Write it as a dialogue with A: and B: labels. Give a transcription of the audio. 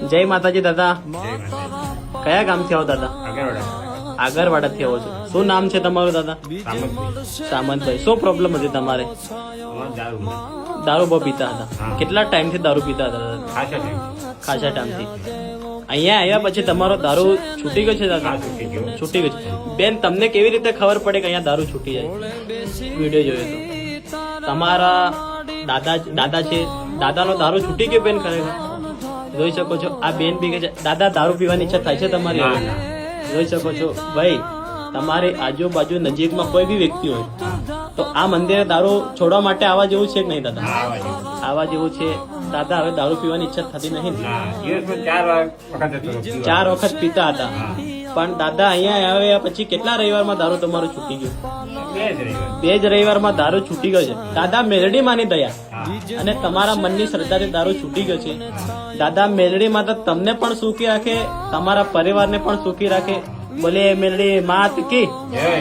A: જય માતાજી દાદા.
B: જય માતાજી.
A: કયા ગામથી આવો દાદા?
B: આગળવાડા.
A: આગરવાડાથી આવો છો. શું નામ છે તમારું દાદા?
B: સામંતભાઈ.
A: સામંતભાઈ. શું પ્રોબ્લેમ હતી તમારે?
B: અમારે દારૂ નહીં.
A: દારૂ બહુ પીતા હતા.
B: હા.
A: કેટલા ટાઈમથી દારૂ પીતા હતા દાદા?
B: ખાસા ટાઈમ.
A: ખાસા ટાઈમથી. અહીંયા આવ્યા પછી તમારો દારૂ છૂટી ગયો છે દાદા?
B: હા, છૂટી ગયો.
A: છૂટી ગયો છે. બેન, તમને કેવી રીતે ખબર પડે કે અહીંયા દારૂ છૂટી જાય? વિડીયો જોયો તો. તમારા દાદા છે, દાદાનો દારૂ છૂટી ગયો બેન ખરેખર? જોઈ શકો છો આ બેન બી કે છે દાદા દારૂ પીવાની ઈચ્છા થાય છે તમારી?
B: ના,
A: હવે?
B: ના.
A: જોઈ શકો છો ભાઈ, તમારી આજુબાજુ નજીકમાં કોઈ બી વ્યક્તિ હોય તો આ મંદિરે દારૂ છોડવા માટે આવવા જેવું છે કે નહીં દાદા?
B: હા, આવા જેવું.
A: આવા જેવું છે. દાદા હવે દારૂ પીવાની ઈચ્છા થતી નહીં ને?
B: ના, દિવસમાં 4 વખત હતો.
A: 4 વખત પીતા હતા.
B: હા.
A: પણ દાદા અહીંયા આવ્યા પછી કેટલા રવિવારમાં દારૂ તમારું છૂટી ગયું?
B: 2 જ રવિવાર.
A: 2 જ રવિવારમાં દારૂ છૂટી ગયો છે. દાદા મેલડી માની દયા
B: હા.
A: અને તમારા મનની શ્રદ્ધાથી દારૂ છૂટી ગયો છે. દાદા મેલડી માતા તમને પણ સુખી રાખે, તમારા પરિવારને પણ સુખી રાખે. બોલે મેલડી માત કી
B: જય.